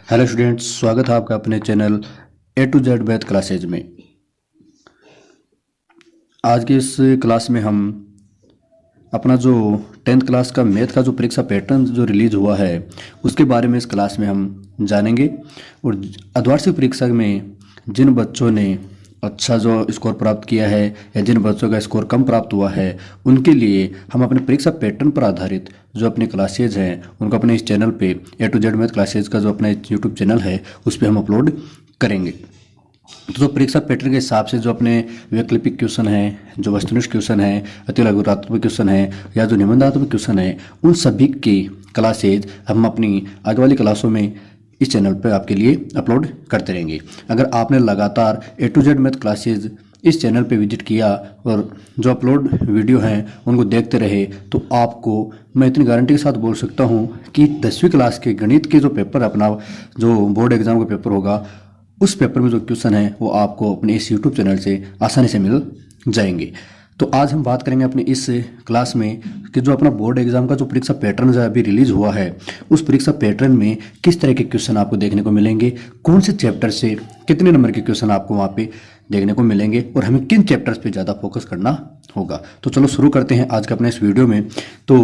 Hello students, स्वागत है आपका अपने channel A to Z math classes में। आज की इस क्लास में हम अपना जो 10th क्लास का मैथ का जो परीक्षा पैटर्न जो रिलीज हुआ है उसके बारे में इस क्लास में हम जानेंगे। और अर्धवार्षिक परीक्षा में जिन बच्चों ने अच्छा जो स्कोर प्राप्त किया है या जिन बच्चों का स्कोर कम प्राप्त हुआ है उनके लिए हम अपने परीक्षा पैटर्न पर आधारित जो अपने क्लासेज हैं उनको अपने इस चैनल पे ए टू जेड मैथ क्लासेज का जो अपना यूट्यूब चैनल है उस पर हम अपलोड करेंगे। तो जो परीक्षा पैटर्न के हिसाब से जो अपने वैकल्पिक क्वेश्चन है, जो वस्तुनिष्ठ क्वेश्चन है, अति लघुरात्मक क्वेश्चन है या जो निबंधात्मक क्वेश्चन है, उन सभी की क्लासेज हम अपनी आगे वाली क्लासों में इस चैनल पर आपके लिए अपलोड करते रहेंगे। अगर आपने लगातार ए टू जेड मैथ क्लासेज इस चैनल पे विजिट किया और जो अपलोड वीडियो हैं उनको देखते रहे तो आपको मैं इतनी गारंटी के साथ बोल सकता हूं कि 10वीं क्लास के गणित के जो पेपर अपना जो बोर्ड एग्जाम का पेपर होगा उस पेपर में जो क्वेश्चन है वो आपको अपने इस यूट्यूब चैनल से आसानी से मिल जाएंगे। तो आज हम बात करेंगे अपने इस क्लास में कि जो अपना बोर्ड एग्जाम का जो परीक्षा पैटर्न जो अभी रिलीज हुआ है उस परीक्षा पैटर्न में किस तरह के क्वेश्चन आपको देखने को मिलेंगे, कौन से चैप्टर से कितने नंबर के क्वेश्चन आपको वहाँ पे देखने को मिलेंगे और हमें किन चैप्टर्स पे ज़्यादा फोकस करना होगा। तो चलो शुरू करते हैं आज का अपने इस वीडियो में। तो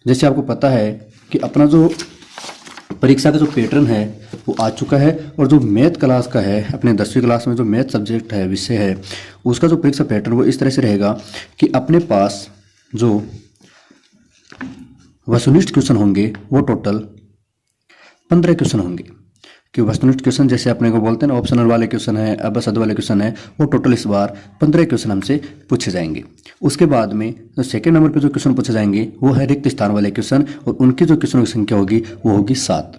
जैसे आपको पता है कि अपना जो परीक्षा का जो पैटर्न है वो आ चुका है और जो मैथ क्लास का है अपने 10वीं क्लास में जो मैथ सब्जेक्ट है विषय है उसका जो परीक्षा पैटर्न वो इस तरह से रहेगा कि अपने पास जो वस्तुनिष्ठ क्वेश्चन होंगे वो टोटल 15 क्वेश्चन होंगे। कि वस्तुनिष्ठ क्वेश्चन जैसे अपने को बोलते हैं ना, ऑप्शनल वाले क्वेश्चन है, अबसद वाले क्वेश्चन है, वो टोटल इस बार 15 क्वेश्चन हमसे पूछे जाएंगे। उसके बाद में जो सेकंड नंबर पे जो क्वेश्चन पूछे जाएंगे वो है रिक्त स्थान वाले क्वेश्चन और उनकी जो क्वेश्चनों की संख्या होगी वो होगी 7।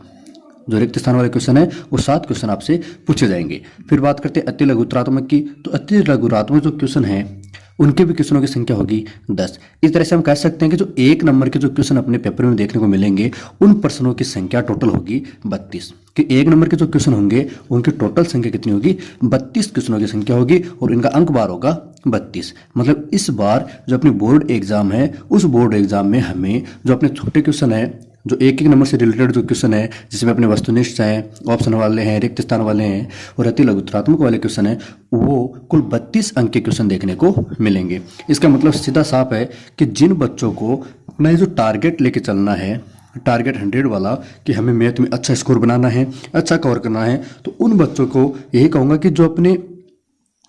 जो रिक्त स्थान वाले क्वेश्चन है वो 7 क्वेश्चन आपसे पूछे जाएंगे। फिर बात करते हैं अति लघुरात्मक की, तो अति लघुरात्मक जो क्वेश्चन है उनके भी क्वेश्चनों की संख्या होगी 10। इस तरह से हम कह सकते हैं कि जो 1 नंबर के जो क्वेश्चन अपने पेपर में देखने को मिलेंगे उन प्रश्नों की संख्या टोटल होगी 32। कि 1 नंबर के जो क्वेश्चन होंगे उनकी टोटल संख्या कितनी होगी, 32 क्वेश्चनों की संख्या होगी और इनका अंक बार होगा 32। मतलब इस बार जो अपनी बोर्ड एग्जाम है उस बोर्ड एग्जाम में हमें जो अपने छोटे क्वेश्चन है जो एक एक नंबर से रिलेटेड जो क्वेश्चन है जिसमें अपने वस्तुनिष्ठ हैं, ऑप्शन वाले हैं, रिक्त स्थान वाले हैं और अति लघुरात्मक वाले क्वेश्चन है वो कुल 32 अंक के क्वेश्चन देखने को मिलेंगे। इसका मतलब सीधा साफ है कि जिन बच्चों को अपना ये जो टारगेट लेके चलना है, टारगेट 100 वाला कि हमें मैथ में अच्छा स्कोर बनाना है, अच्छा कवर करना है, तो उन बच्चों को यही कहूँगा कि जो अपने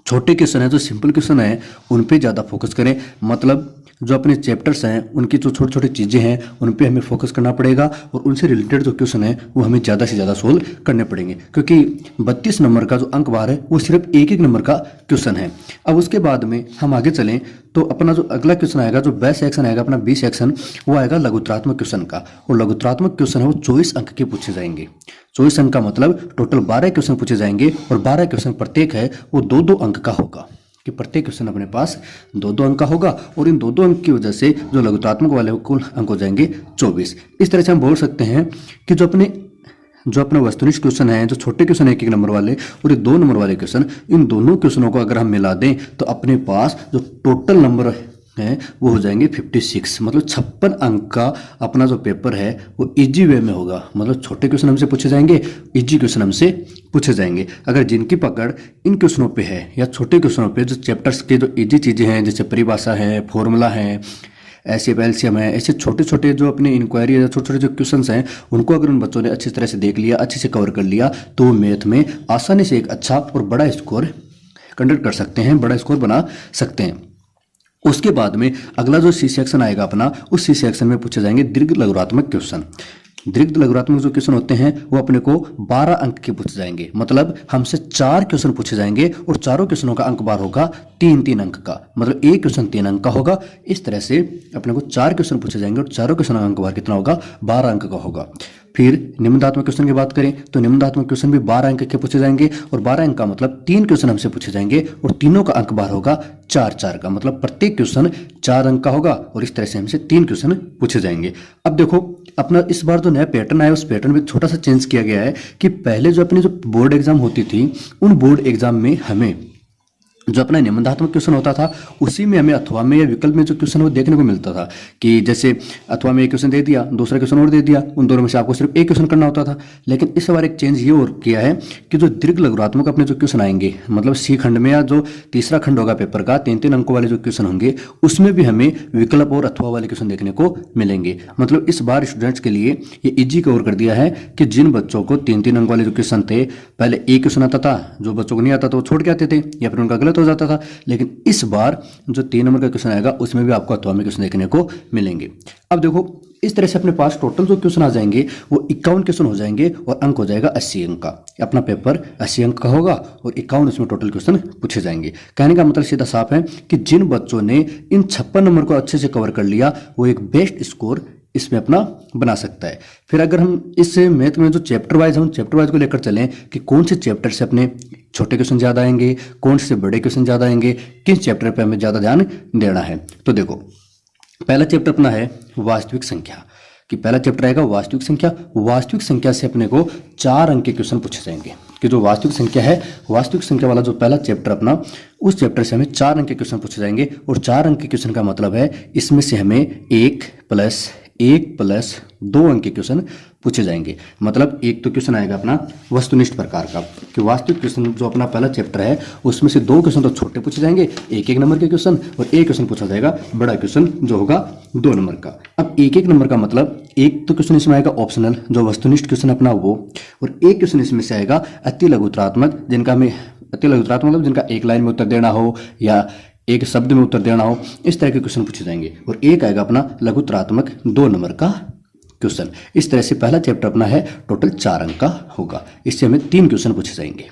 छोटे क्वेश्चन है, जो सिंपल क्वेश्चन है, उन पे ज़्यादा फोकस करें। मतलब जो अपने चैप्टर्स हैं उनकी जो छोटी छोटी चीज़ें हैं उन पे हमें फोकस करना पड़ेगा और उनसे रिलेटेड जो क्वेश्चन है वो हमें ज़्यादा से ज़्यादा सोल्व करने पड़ेंगे, क्योंकि 32 नंबर का जो अंक बार है वो सिर्फ एक एक नंबर का क्वेश्चन है। अब उसके बाद में हम आगे चलें तो अपना जो अगला क्वेश्चन आएगा, जो बी सेक्शन आएगा, अपना बी सेक्शन वो आएगा लघुरात्मक क्वेश्चन का। और लघुरात्मक क्वेश्चन है वो 24 अंक के पूछे जाएंगे। 24 अंक का मतलब टोटल 12 क्वेश्चन पूछे जाएंगे और 12 क्वेश्चन प्रत्येक है वो 2-2 अंक का होगा। कि प्रत्येक क्वेश्चन अपने पास 2-2 अंक का होगा और इन 2-2 अंक की वजह से जो लघुरात्मक वाले कुल अंक हो जाएंगे 24। इस तरह से हम बोल सकते हैं कि जो अपने वस्तुनिष्ठ क्वेश्चन है, जो छोटे क्वेश्चन है एक एक नंबर वाले और ये 2 नंबर वाले क्वेश्चन, इन दोनों क्वेश्चनों को अगर हम मिला दें तो अपने पास जो टोटल नंबर है वो हो जाएंगे 56। मतलब 56 अंक का अपना जो पेपर है वो इजी वे में होगा। मतलब छोटे क्वेश्चन हमसे पूछे जाएंगे, इजी क्वेश्चन हमसे पूछे जाएंगे। अगर जिनकी पकड़ इन क्वेश्चनों पे है या छोटे क्वेश्चनों पे जो चैप्टर्स के जो इजी चीज़ें हैं जैसे परिभाषा है, फॉर्मूला है, एसएफ एलसीएम है, ऐसे छोटे छोटे जो अपने इंक्वायरी या छोटे छोटे जो क्वेश्चंस हैं उनको अगर उन बच्चों ने अच्छी तरह से देख लिया, अच्छे से कवर कर लिया तो वो मैथ में आसानी से एक अच्छा और बड़ा स्कोर कंडक्ट कर सकते हैं, बड़ा स्कोर बना सकते हैं। उसके बाद में अगला जो सी सेक्शन आएगा अपना, उस सी सेक्शन में पूछे जाएंगे दीर्घ लघुरात्मक क्वेश्चन। दीर्घ लघुरात्मक जो क्वेश्चन होते हैं वो अपने को 12 अंक के पूछे जाएंगे। मतलब हमसे 4 क्वेश्चन पूछे जाएंगे और चारों क्वेश्चनों का अंक बार होगा 3-3 अंक का। मतलब एक क्वेश्चन 3 अंक का होगा। इस तरह से अपने को 4 क्वेश्चन पूछे जाएंगे और चारों क्वेश्चन का अंक बार कितना होगा, 12 अंक का होगा। फिर निबंधात्मक क्वेश्चन की बात करें तो निबंधात्मक क्वेश्चन भी 12 अंक के पूछे जाएंगे और 12 अंक का मतलब 3 क्वेश्चन हमसे पूछे जाएंगे और तीनों का अंक बार होगा 4-4 का। मतलब प्रत्येक क्वेश्चन 4 अंक का होगा और इस तरह से हमसे 3 क्वेश्चन पूछे जाएंगे। अब देखो अपना इस बार जो नया पैटर्न आया उस पैटर्न में छोटा सा चेंज किया गया है कि पहले जो अपनी जो बोर्ड एग्जाम होती थी उन बोर्ड एग्जाम में हमें जो अपना निबंधात्मक क्वेश्चन होता था उसी में हमें अथवा में या विकल्प में जो क्वेश्चन वो देखने को मिलता था कि जैसे अथवा में एक क्वेश्चन दे दिया, दूसरा क्वेश्चन और दे दिया, उन दोनों में से आपको सिर्फ एक क्वेश्चन करना होता था। लेकिन इस बार एक चेंज ये और किया है कि जो दीर्घ लघुरात्मक अपने जो क्वेश्चन आएंगे, मतलब सी खंड में या जो तीसरा खंड होगा पेपर का 3-3 अंकों वाले जो क्वेश्चन होंगे उसमें भी हमें विकल्प और अथवा वाले क्वेश्चन देखने को मिलेंगे। मतलब इस बार स्टूडेंट्स के लिए ये इजी कवर कर दिया है कि जिन बच्चों को 3-3 अंक वाले जो क्वेश्चन थे, पहले एक क्वेश्चन आता था, जो बच्चों को नहीं आता था वो छोड़ के आते थे या फिर उनका गलत हो जाता था, लेकिन इस बार जो 3 नंबर का क्वेश्चन आएगा उसमें भी आपको अथवा में क्वेश्चन देखने को मिलेंगे। अब देखो इस तरह से अपने पास टोटल जो क्वेश्चन आ जाएंगे वो 51 क्वेश्चन हो जाएंगे और अंक हो जाएगा 80 अंक का। अपना पेपर 80 अंक का होगा और 51 इसमें टोटल क्वेश्चन पूछे जाएंगे। कहने का मतलब सीधा साफ है कि जिन बच्चों ने इन 56 नंबर को अच्छे से कवर कर लिया वो एक बेस्ट स्कोर इसमें अपना बना सकता है। फिर अगर हम इस मैथ में जो चैप्टर वाइज हम चैप्टर वाइज को लेकर चलें कि कौन से चैप्टर से अपने छोटे क्वेश्चन ज़्यादा आएंगे, कौन से बड़े क्वेश्चन ज़्यादा आएंगे, किस चैप्टर पे हमें ज़्यादा ध्यान देना है। तो देखो पहला चैप्टर अपना है वास्तविक संख्या, कि पहला चैप्टर आएगा वास्तविक संख्या। वास्तविक संख्या से अपने को 4 अंक के क्वेश्चन पूछे जाएंगे कि जो वास्तविक संख्या है, वास्तविक संख्या वाला जो पहला चैप्टर अपना, उस चैप्टर से हमें 4 अंक के क्वेश्चन पूछे जाएंगे। और 4 अंक के क्वेश्चन का मतलब है इसमें से हमें 1 + 2 अंक के क्वेश्चन पूछे जाएंगे। मतलब एक तो क्वेश्चन आएगा अपना वस्तुनिष्ठ प्रकार का, कि वास्तविक क्वेश्चन जो अपना पहला चैप्टर है उसमें से 2 क्वेश्चन तो छोटे पूछे जाएंगे, 1-1 नंबर के क्वेश्चन, और एक क्वेश्चन पूछा जाएगा बड़ा क्वेश्चन जो होगा 2 नंबर का। अब 1-1 नंबर का मतलब एक तो क्वेश्चन इसमें आएगा ऑप्शनल जो वस्तुनिष्ठ क्वेश्चन अपना वो, और एक क्वेश्चन इसमें से आएगा अति लघुत्रात्मक, जिनका हमें अति लघुत्रात्मक मतलब जिनका एक लाइन में उत्तर देना हो या एक शब्द में उत्तर देना हो, इस तरह के क्वेश्चन पूछे जाएंगे। और एक आएगा अपना लघुत्रात्मक 2 नंबर का क्वेश्चन। इस तरह से पहला चैप्टर अपना है टोटल 4 अंक का होगा। इससे हमें 3 क्वेश्चन पूछे जाएंगे,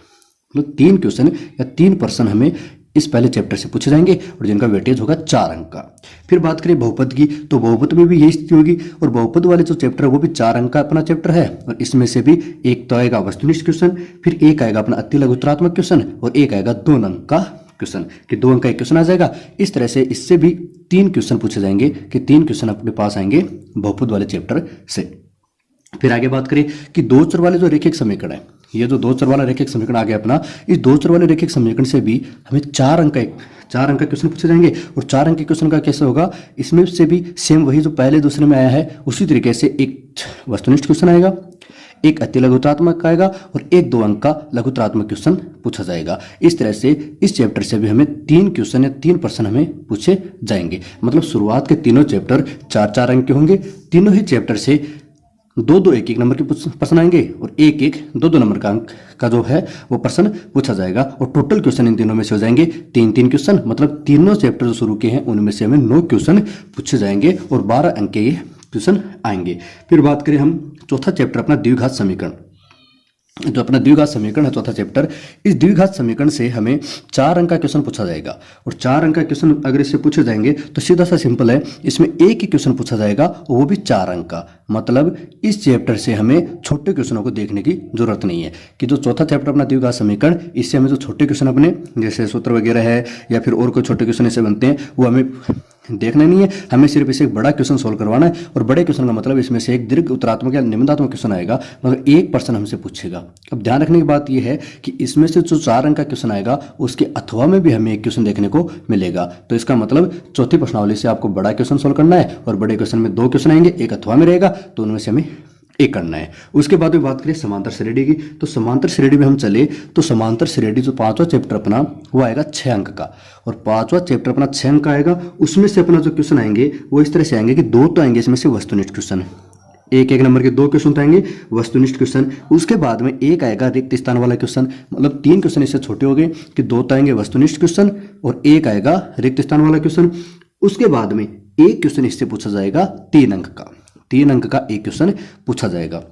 मतलब 3 क्वेश्चन या 3 प्रश्न हमें इस पहले चैप्टर से पूछे जाएंगे और जिनका वेटेज होगा 4 अंक का। फिर बात करें बहुपद की, तो बहुपद में भी यही स्थिति होगी और बहुपद वाले जो चैप्टर है वो भी 4 अंक का अपना चैप्टर है। और इसमें से भी एक तो आएगा वस्तुनिष्ठ क्वेश्चन, फिर एक आएगा अपना अति लघुत्रात्मक क्वेश्चन और एक आएगा 2 अंक का क्वेश्चन, कि 2 अंक का एक क्वेश्चन आ जाएगा। इस तरह से इससे भी 3 क्वेश्चन पूछे जाएंगे कि 3 क्वेश्चन अपने पास आएंगे बहुपद वाले चैप्टर से। फिर आगे बात करें कि 2 चर वाले जो रेखिक समीकरण है, ये जो 2 चर वाला रेखिक समीकरण आ गया अपना, इस 2 चर वाले रेखिक समीकरण से भी हमें 4 अंक का क्वेश्चन पूछे जाएंगे। और 4 अंक के क्वेश्चन का कैसे होगा, इसमें से भी सेम वही जो पहले दूसरे में आया है उसी तरीके से एक वस्तुनिष्ठ क्वेश्चन आएगा, एक अति लघुत्रात्मक आएगा और एक 2 अंक का लघुत्रात्मक क्वेश्चन पूछा जाएगा। इस तरह से इस चैप्टर से भी हमें 3 क्वेश्चन या 3 प्रश्न हमें पूछे जाएंगे। मतलब शुरुआत के तीनों चैप्टर 4-4 अंक के होंगे, तीनों ही चैप्टर से 2-2 1-1 नंबर के प्रश्न आएंगे और 1-1 2-2 नंबर का अंक का जो है वो प्रश्न पूछा जाएगा। और टोटल क्वेश्चन इन तीनों में से हो जाएंगे 3-3 क्वेश्चन। मतलब तीनों चैप्टर जो शुरू किए हैं उनमें से हमें 9 क्वेश्चन पूछे जाएंगे और 12 अंक के ये क्वेश्चन आएंगे। फिर बात करें हम चौथा चैप्टर अपना द्विघात समीकरण, जो अपना द्विघात समीकरण है चौथा चैप्टर, इस द्विघात समीकरण से हमें 4 अंक का क्वेश्चन पूछा जाएगा। और 4 अंक का क्वेश्चन अगर इससे पूछे जाएंगे तो सीधा सा सिंपल है, इसमें एक ही क्वेश्चन पूछा जाएगा और वो भी 4 अंक का। मतलब इस चैप्टर से हमें छोटे क्वेश्चनों को देखने की जरूरत नहीं है, कि जो चौथा चैप्टर अपना द्विघात समीकरण, इससे हमें जो छोटे क्वेश्चन अपने जैसे सूत्र वगैरह है या फिर और कोई छोटे क्वेश्चन ऐसे बनते हैं वो हमें देखना नहीं है, हमें सिर्फ इसे एक बड़ा क्वेश्चन सोल्व करवाना है। और बड़े क्वेश्चन का मतलब इसमें से एक दीर्घ उत्तरात्मक या निबंधात्मक क्वेश्चन आएगा, मगर एक पर्सन हमसे पूछेगा। अब ध्यान रखने की बात यह है कि इसमें से जो 4 अंक का क्वेश्चन आएगा उसके अथवा में भी हमें एक क्वेश्चन देखने को मिलेगा। तो इसका मतलब चौथी प्रश्नावली से आपको बड़ा क्वेश्चन सोल्व करना है और बड़े क्वेश्चन में 2 क्वेश्चन आएंगे, एक अथवा में रहेगा, तो उनमें से हमें एक करना है। उसके बाद में बात करें समांतर श्रेणी की, तो समांतर श्रेणी में हम चले तो समांतर श्रेणी जो 5वां चैप्टर अपना वो आएगा 6 अंक का, और 5वां चैप्टर अपना 6 अंक का आएगा। उसमें से अपना जो क्वेश्चन आएंगे वो इस तरह से आएंगे कि 2 तो आएंगे इसमें से वस्तुनिष्ठ क्वेश्चन, 1-1 नंबर के 2 क्वेश्चन तो आएंगे वस्तुनिष्ठ क्वेश्चन। उसके बाद में एक आएगा रिक्त स्थान वाला क्वेश्चन, मतलब 3 क्वेश्चन इससे छोटे हो गए कि 2 तो आएंगे वस्तुनिष्ठ क्वेश्चन और एक आएगा रिक्त स्थान वाला क्वेश्चन। उसके बाद में एक क्वेश्चन इससे पूछा जाएगा 3 अंक का, 3 अंक का एक क्वेश्चन पूछा जाएगा।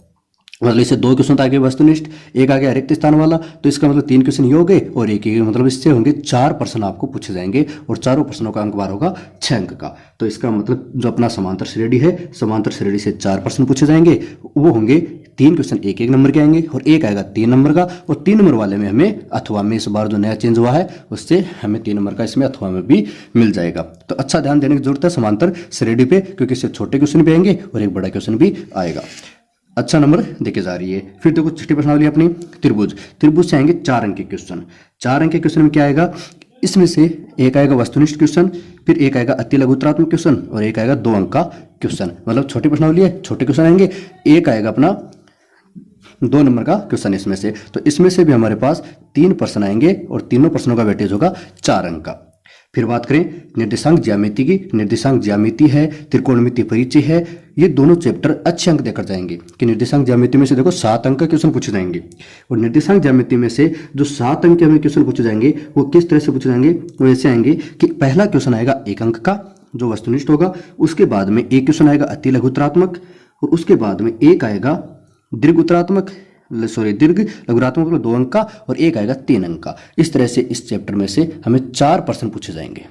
मतलब इससे 2 क्वेश्चन तो आगे वस्तुनिष्ठ, एक आ गया रिक्त स्थान वाला, तो इसका मतलब 3 क्वेश्चन ये हो गए और एक ही, मतलब इससे होंगे 4 प्रश्न आपको पूछे जाएंगे और चारों प्रश्नों का अंक बार होगा 6 अंक का। तो इसका मतलब जो अपना समांतर श्रेणी है, समांतर श्रेणी से 4 प्रश्न पूछे जाएंगे, वो होंगे 3 क्वेश्चन 1-1 नंबर के आएंगे और एक आएगा 3 नंबर का। और 3 नंबर वाले में हमें अथवा में इस बार जो नया चेंज हुआ है उससे हमें 3 नंबर का इसमें अथवा में भी मिल जाएगा। तो अच्छा ध्यान देने की जरूरत है समांतर श्रेणी पे, क्योंकि इससे छोटे क्वेश्चन भी आएंगे और एक बड़ा क्वेश्चन भी आएगा। अच्छा नंबर देखे जा रही है। फिर देखो छठी प्रश्नावली अपनी त्रिभुज, त्रिभुज से आएंगे 4 अंक के क्वेश्चन। 4 अंक के क्वेश्चन में क्या आएगा, इसमें से एक आएगा वस्तुनिष्ठ क्वेश्चन, फिर एक आएगा अति लघुत्तरात्मक क्वेश्चन और एक आएगा 2 अंक का क्वेश्चन। मतलब छोटी प्रश्नावली है, छोटे क्वेश्चन आएंगे, एक आएगा अपना 2 नंबर का क्वेश्चन इसमें से। तो इसमें से भी हमारे पास 3 प्रश्न आएंगे और तीनों प्रश्नों का वेटेज होगा 4 अंक का। फिर बात करें निर्देशांक ज्यामिति की, निर्देशांक ज्यामिति है, त्रिकोणमिति परिचय है, ये दोनों चैप्टर अच्छे अंक देकर जाएंगे कि निर्देशांक ज्यामिति में से देखो 7 अंक का क्वेश्चन पूछे जाएंगे और निर्देशांक ज्यामिति में से जो 7 अंक के हमें क्वेश्चन पूछे जाएंगे वो किस तरह से पूछे जाएंगे, वो ऐसे आएंगे कि पहला क्वेश्चन आएगा 1 अंक का जो वस्तुनिष्ठ होगा, उसके बाद में एक क्वेश्चन आएगा अति लघुत्तरात्मक और उसके बाद में एक आएगा दीर्घ लघुत्तरात्मक मतलब 2 अंक का और एक आएगा 3 अंक का। इस तरह से इस चैप्टर में से हमें 4 प्रश्न पूछे जाएंगे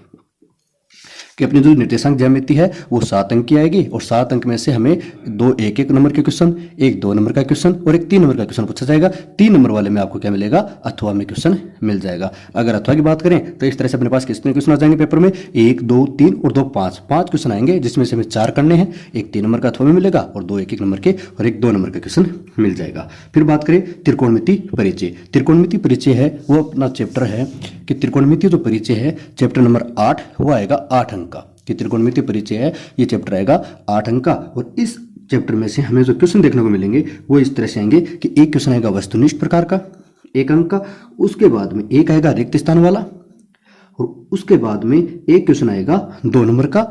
कि अपनी जो निर्देशांक ज्यामिति है वो 7 अंक की आएगी और 7 अंक में से हमें 2 1 नंबर के क्वेश्चन, एक 2 नंबर का क्वेश्चन और एक 3 नंबर का क्वेश्चन पूछा जाएगा। 3 नंबर वाले में आपको क्या मिलेगा, अथवा में क्वेश्चन मिल जाएगा। अगर अथवा की बात करें तो इस तरह से अपने पास कितने क्वेश्चन आ जाएंगे पेपर में, 1 2 3 और 2 5 क्वेश्चन आएंगे जिसमें से हमें 4 करने हैं। एक 3 नंबर का अथवा में मिलेगा और 2 1 नंबर के और एक 2 नंबर का क्वेश्चन मिल जाएगा। फिर बात करें त्रिकोणमिति परिचय। त्रिकोणमिति परिचय है वो अपना चैप्टर है कि त्रिकोणमिति जो परिचय है चैप्टर नंबर 8 वो आएगा 8 अंक का, कि त्रिकोणमिति परिचय है ये चैप्टर आएगा 8 अंक का। और इस चैप्टर में से हमें जो क्वेश्चन देखने को मिलेंगे वो इस तरह से आएंगे कि एक क्वेश्चन आएगा वस्तुनिष्ठ प्रकार का 1 अंक का, उसके बाद में एक आएगा रिक्त स्थान वाला और उसके बाद में एक क्वेश्चन आएगा 2 नंबर का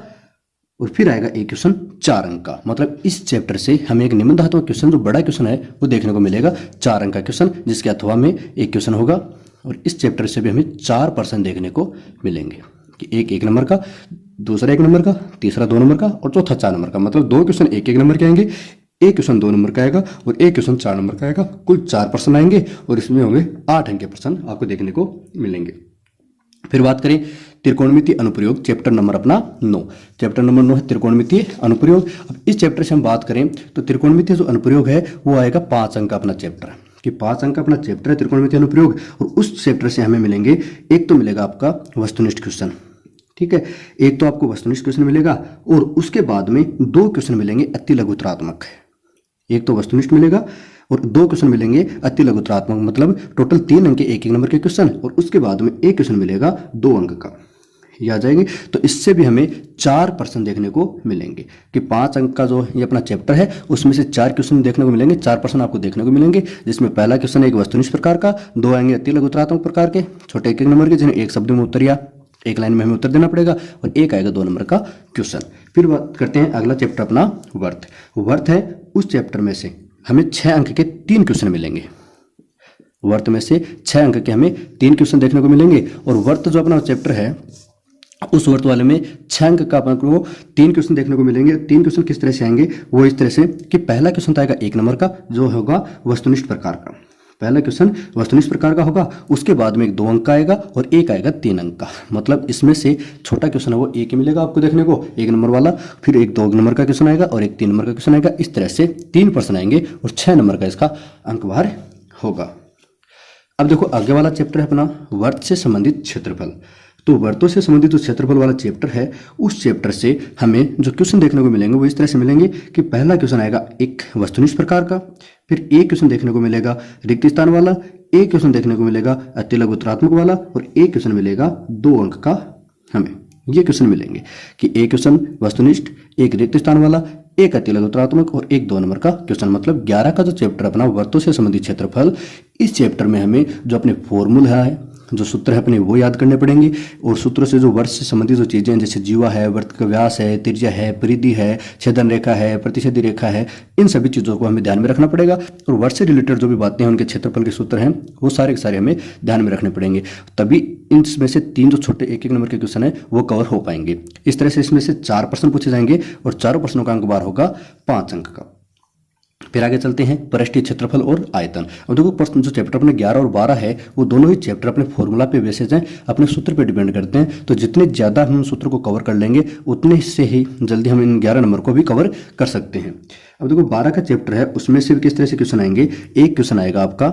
और फिर आएगा एक क्वेश्चन 4 अंक का। मतलब इस चैप्टर से हमें एक निबंधात्मक क्वेश्चन जो बड़ा क्वेश्चन है वो देखने को मिलेगा 4 अंक का क्वेश्चन, जिसके अथवा में एक क्वेश्चन होगा और इस चैप्टर से भी हमें 4 प्रश्न देखने को मिलेंगे कि एक 1 नंबर का, दूसरा 1 नंबर का, तीसरा 2 नंबर का और चौथा 4 नंबर का। मतलब 2 क्वेश्चन 1 1 नंबर के आएंगे, एक क्वेश्चन 2 नंबर का आएगा और एक क्वेश्चन 4 नंबर का आएगा। कुल 4 प्रश्न आएंगे और इसमें होंगे 8 अंक के प्रश्न आपको देखने को मिलेंगे। फिर बात करें त्रिकोणमिति अनुप्रयोग, चैप्टर नंबर अपना 9। चैप्टर नंबर 9 है त्रिकोणमिति अनुप्रयोग। अब इस चैप्टर से हम बात करें तो त्रिकोणमिति जो अनुप्रयोग है वो आएगा 5 अंक का अपना चैप्टर, कि 5 अंक का अपना चैप्टर है त्रिकोणमिति अनुप्रयोग। और उस चैप्टर से हमें मिलेंगे, एक तो मिलेगा आपका वस्तुनिष्ठ क्वेश्चन, ठीक है, एक तो आपको वस्तुनिष्ठ क्वेश्चन मिलेगा और उसके बाद में 2 क्वेश्चन मिलेंगे अति लघुत्तरात्मक। एक तो वस्तुनिष्ठ मिलेगा और 2 क्वेश्चन मिलेंगे अति लघुत्तरात्मक, मतलब टोटल 3 अंक के 1 1 नंबर के क्वेश्चन और उसके बाद में एक क्वेश्चन मिलेगा 2 अंक का, ये आ जाएंगे। तो इससे भी हमें 4 प्रश्न देखने को मिलेंगे कि 5 अंक का जो ये अपना चैप्टर है उसमें से 4 क्वेश्चन देखने को मिलेंगे, 4 प्रश्न आपको देखने को मिलेंगे, जिसमें पहला क्वेश्चन एक वस्तुनिष्ठ प्रकार का, 2 आएंगे अति लघुत्तरात्मक प्रकार के छोटे 1 1 नंबर के, जिन्हें एक शब्द में उत्तर या एक लाइन में हमें उत्तर देना पड़ेगा और एक आएगा 2 नंबर का क्वेश्चन। फिर बात करते हैं अगला चैप्टर अपना वर्थ। वर्थ है उस चैप्टर में से हमें 6 अंक के 3 क्वेश्चन मिलेंगे। वर्थ में से 6 अंक के हमें 3 क्वेश्चन देखने को मिलेंगे और वर्थ जो अपना चैप्टर है उस वर्थ वाले में 6 अंक का अपन को 3 क्वेश्चन देखने को मिलेंगे। 3 क्वेश्चन किस तरह से आएंगे, वो इस तरह से कि पहला क्वेश्चन तो आएगा 1 नंबर का जो होगा वस्तुनिष्ठ प्रकार का, पहला क्वेश्चन वस्तुनिष्ठ प्रकार का होगा, उसके बाद में एक 2 अंक का आएगा और एक आएगा 3 अंक का। मतलब इसमें से छोटा क्वेश्चन है वो एक ही मिलेगा आपको देखने को 1 नंबर वाला, फिर एक 2 नंबर का क्वेश्चन आएगा और एक 3 नंबर का क्वेश्चन आएगा। इस तरह से 3 प्रश्न आएंगे और 6 नंबर का इसका अंक भार होगा। अब देखो आगे वाला चैप्टर है अपना वर्त से संबंधित क्षेत्रफल। तो वर्तों से संबंधित जो क्षेत्रफल वाला चैप्टर है उस चैप्टर से हमें जो क्वेश्चन देखने को मिलेंगे वो इस तरह से मिलेंगे कि पहला क्वेश्चन आएगा एक वस्तुनिष्ठ प्रकार का, फिर एक क्वेश्चन देखने को मिलेगा रिक्त स्थान वाला, एक क्वेश्चन देखने को मिलेगा अति लघुत्तरात्मक वाला और एक क्वेश्चन मिलेगा 2 अंक का। हमें ये क्वेश्चन मिलेंगे कि एक क्वेश्चन वस्तुनिष्ठ, एक रिक्त स्थान वाला, एक अति लघुत्तरात्मक और एक 2 नंबर का क्वेश्चन। मतलब 11 का जो चैप्टर अपना वर्तों से संबंधित क्षेत्रफल, इस चैप्टर में हमें जो अपने फॉर्मूला है, जो सूत्र है अपने वो याद करने पड़ेंगे और सूत्रों से जो वर्त से संबंधित जो चीजें जैसे जीवा है, वर्त का व्यास है, त्रिज्या है, परिधि है, छेदन रेखा है, प्रतिच्छेदी रेखा है, इन सभी चीजों को हमें ध्यान में रखना पड़ेगा। और वर्त से रिलेटेड जो भी बातें हैं उनके क्षेत्रफल के सूत्र हैं वो सारे के सारे हमें ध्यान में रखने पड़ेंगे, तभी इनमें से 3 जो छोटे 1 1 नंबर के क्वेश्चन है वो कवर हो पाएंगे। इस तरह से इसमें से 4 प्रश्न पूछे जाएंगे और चारों प्रश्नों का अंक बार होगा 5 अंक का। फिर आगे चलते हैं पृष्ठीय क्षेत्रफल और आयतन। अब देखो प्रश्न जो चैप्टर अपने 11 और 12 है वो दोनों ही चैप्टर अपने फॉर्मूला पे बेसिस हैं, अपने सूत्र पे डिपेंड करते हैं। तो जितने ज़्यादा हम सूत्र को कवर कर लेंगे उतने से ही जल्दी हम इन 11 नंबर को भी कवर कर सकते हैं। अब देखो 12 का चैप्टर है उसमें से भी किस तरह से क्वेश्चन आएंगे। एक क्वेश्चन आएगा आपका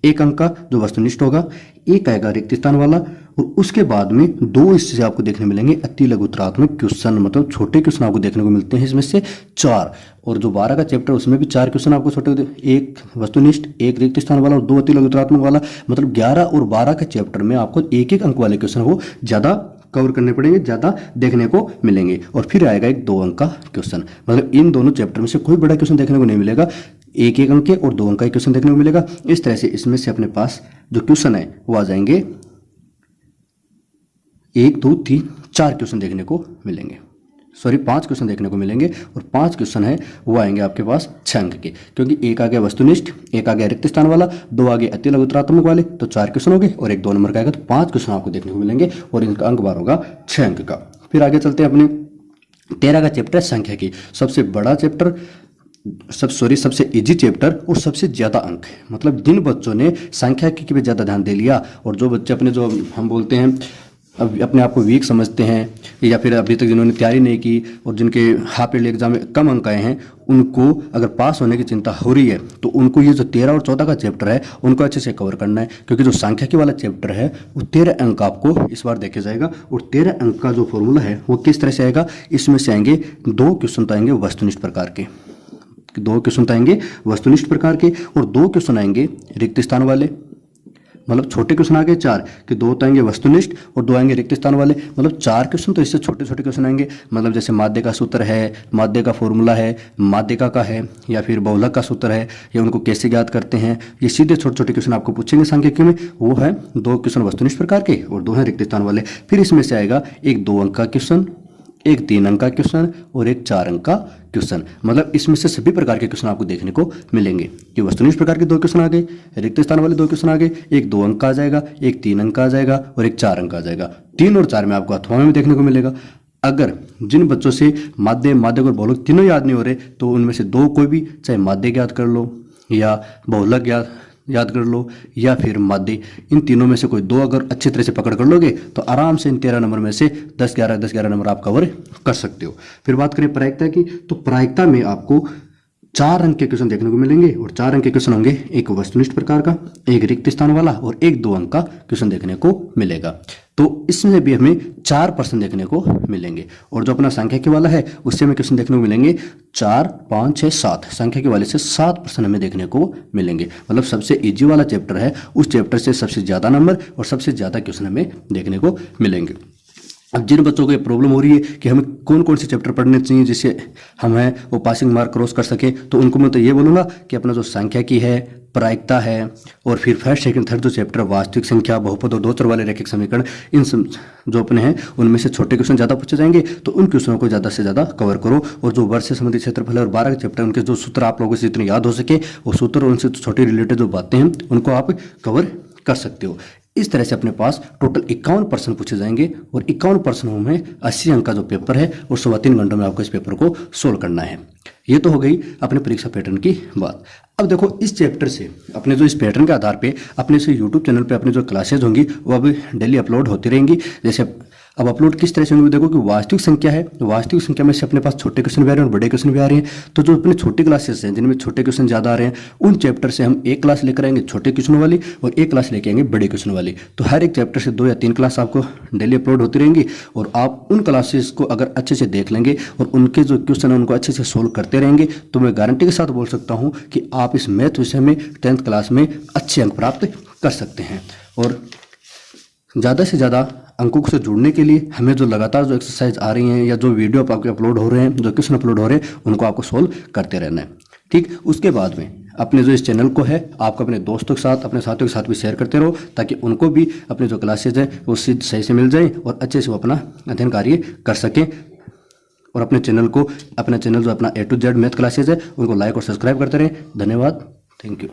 एक अंक का जो वस्तुनिष्ठ होगा, एक आएगा रिक्त स्थान वाला, और उसके बाद में दो इससे आपको देखने मिलेंगे अति लघुतरात्मक क्वेश्चन, मतलब छोटे क्वेश्चन आपको देखने को मिलते हैं इसमें से 4। और जो 12 का चैप्टर उसमें भी 4 क्वेश्चन आपको छोटे, एक वस्तुनिष्ठ, एक रिक्त स्थान वाला और 2 अति लघुतरात्मक वाला, मतलब 11 और 12 के चैप्टर में आपको एक एक अंक वाले क्वेश्चन वो ज़्यादा कवर करने पड़ेंगे, ज़्यादा देखने को मिलेंगे। और फिर आएगा एक 2 अंक का क्वेश्चन, मतलब इन दोनों चैप्टर में से कोई बड़ा क्वेश्चन देखने को नहीं मिलेगा, एक एक अंक के और 2 अंक का क्वेश्चन देखने को मिलेगा। इस तरह से इसमें से अपने पास जो क्वेश्चन है वो आ जाएंगे 1 2 3 4 क्वेश्चन देखने को मिलेंगे, सॉरी 5 क्वेश्चन देखने को मिलेंगे, और 5 क्वेश्चन है वो आएंगे आपके पास 6 अंक के, क्योंकि एक आ गया वस्तुनिष्ठ, एक आ गया रिक्त स्थान वाला, 2 आ गए अति लघुतरात्मक वाले, तो 4 क्वेश्चन हो गए, और एक 2 नंबर का आएगा, तो 5 क्वेश्चन आपको देखने को मिलेंगे, और इनका अंक बार होगा 6 अंक का। फिर आगे चलते हैं अपने 13 का चैप्टर संख्या की, सबसे बड़ा चैप्टर, सबसे इजी चैप्टर और सबसे ज़्यादा अंक, मतलब जिन बच्चों ने सांख्यिकी की पे ज़्यादा ध्यान दे लिया, और जो बच्चे अपने जो हम बोलते हैं अब अपने आप को वीक समझते हैं, या फिर अभी तक जिन्होंने तैयारी नहीं की और जिनके हाफ ईयरली एग्जाम में कम अंक आए हैं, उनको अगर पास होने की चिंता हो रही है तो उनको ये जो 13 और 14 का चैप्टर है उनको अच्छे से कवर करना है, क्योंकि जो सांख्यिकी वाला चैप्टर है वो 13 अंक आपको इस बार देखे जाएगा, और 13 अंक का जो फॉर्मूला है वो किस तरह से आएगा, इसमें से आएंगे 2 क्वेश्चन तो आएंगे वस्तुनिष्ठ प्रकार के, 2 क्वेश्चन आएंगे वस्तुनिष्ठ प्रकार के, और 2 क्वेश्चन आएंगे रिक्त स्थान वाले, मतलब छोटे क्वेश्चन आ गए 4 कि 2 तो आएंगे वस्तुनिष्ठ और 2 आएंगे रिक्त स्थान वाले, मतलब 4 क्वेश्चन तो इससे छोटे छोटे क्वेश्चन आएंगे, मतलब जैसे माध्य का सूत्र है, माध्य का फॉर्मूला है, माध्यिका का है, या फिर बहुलक का सूत्र है, या उनको कैसे ज्ञात करते हैं, ये सीधे छोटे छोटे क्वेश्चन आपको पूछेंगे सांख्यिकी में, वो है 2 क्वेश्चन वस्तुनिष्ठ प्रकार के और 2 हैं रिक्त स्थान वाले। फिर इसमें से आएगा एक 2 अंक का क्वेश्चन, एक 3 अंक का क्वेश्चन और एक 4 अंक का क्वेश्चन, मतलब इसमें से सभी प्रकार के क्वेश्चन आपको देखने को मिलेंगे कि वस्तुनिष्ठ प्रकार के 2 क्वेश्चन आ गए, रिक्त स्थान वाले 2 क्वेश्चन आ गए, एक 2 अंक का आ जाएगा, एक 3 अंक का आ जाएगा और एक 4 अंक का आ जाएगा। 3 और 4 में आपको अथवा में देखने को मिलेगा। अगर जिन बच्चों से माध्य, माध्यक और बहुलक तीनों याद नहीं हो रहे, तो उनमें से 2 कोई भी, चाहे माध्य याद कर लो या बहुलक याद कर लो या फिर माध्य, इन तीनों में से कोई 2 अगर अच्छी तरह से पकड़ कर लोगे तो आराम से इन 13 नंबर में से 10-11 नंबर आप कवर कर सकते हो। फिर बात करें प्रायिकता की, तो प्रायिकता में आपको 4 अंक के क्वेश्चन देखने को मिलेंगे, और 4 अंक के क्वेश्चन होंगे एक वस्तुनिष्ठ प्रकार का, एक रिक्त स्थान वाला और एक 2 अंक का क्वेश्चन देखने को मिलेगा। तो इसमें भी हमें 4 प्रश्न देखने को मिलेंगे, और जो अपना सांख्यिकी वाला है उससे हमें क्वेश्चन देखने को मिलेंगे 4 5 6 7, सांख्यिकी वाले से 7 प्रश्न हमें देखने को मिलेंगे, मतलब सबसे इजी वाला चैप्टर है, उस चैप्टर से सबसे ज़्यादा नंबर और सबसे ज़्यादा क्वेश्चन हमें देखने को मिलेंगे। अब जिन बच्चों को ये प्रॉब्लम हो रही है कि हमें कौन कौन से चैप्टर पढ़ने चाहिए जिससे हमें वो पासिंग मार्क क्रॉस कर सके, तो उनको मैं तो ये बोलूँगा कि अपना जो सांख्यिकी है, प्रायिकता है, और फिर फर्स्ट सेकंड थर्ड जो चैप्टर वास्तविक संख्या, बहुपद और दो चर वाले रैखिक समीकरण, इन सब जो अपने हैं उनमें से छोटे क्वेश्चन ज़्यादा पूछे जाएंगे, तो उन क्वेश्चनों को ज़्यादा से ज़्यादा कवर करो, और जो वर्ष से संबंधित क्षेत्रफल है और 12 के चैप्टर उनके जो सूत्र आप लोगों से जितने याद हो सके वो सूत्र और उनसे छोटी रिलेटेड जो बातें हैं उनको आप कवर कर सकते हो। इस तरह से अपने पास टोटल 51 प्रश्न पूछे जाएंगे, और 51 प्रश्नों में 80 अंक का जो पेपर है और 3.25 घंटों में आपको इस पेपर को सोल्व करना है। ये तो हो गई अपने परीक्षा पैटर्न की बात। अब देखो इस चैप्टर से अपने जो इस पैटर्न के आधार पे अपने से यूट्यूब चैनल पे अपनी जो क्लासेज होंगी वो अभी डेली अपलोड होती रहेंगी। जैसे अब अपलोड किस तरह से होंगे, देखो कि वास्तविक संख्या है, वास्तविक संख्या में से अपने पास छोटे क्वेश्चन भी आ रहे हैं और बड़े क्वेश्चन भी आ रहे हैं, तो जो अपने छोटी क्लासेस हैं जिनमें छोटे क्वेश्चन ज़्यादा आ रहे हैं उन चैप्टर से हम एक क्लास लेकर आएंगे छोटे क्वेश्चनों वाली और एक क्लास लेके आएंगे बड़े क्वेश्चन वाली। तो हर एक चैप्टर से 2 या 3 क्लास आपको डेली अपलोड होती रहेंगी, और आप उन क्लासेस को अगर अच्छे से देख लेंगे और उनके जो क्वेश्चन है उनको अच्छे से सोल्व करते रहेंगे, तो मैं गारंटी के साथ बोल सकता हूँ कि आप इस मैथ विषय में 10th क्लास में अच्छे अंक प्राप्त कर सकते हैं। और ज़्यादा से ज़्यादा अंकों से जुड़ने के लिए हमें जो लगातार जो एक्सरसाइज आ रही हैं या जो वीडियो आपके अपलोड हो रहे हैं, जो क्वेश्चन अपलोड हो रहे हैं, उनको आपको सोल्व करते रहना है। ठीक, उसके बाद में अपने जो इस चैनल को है आपको अपने दोस्तों के साथ, अपने साथियों के साथ भी शेयर करते रहो, ताकि उनको भी अपने जो क्लासेज है वो सही से मिल जाए और अच्छे से वो अपना अध्ययन कार्य कर सकें। और अपने चैनल को, अपना चैनल जो अपना A to Z math classes है उनको लाइक और सब्सक्राइब करते रहें। धन्यवाद, थैंक यू।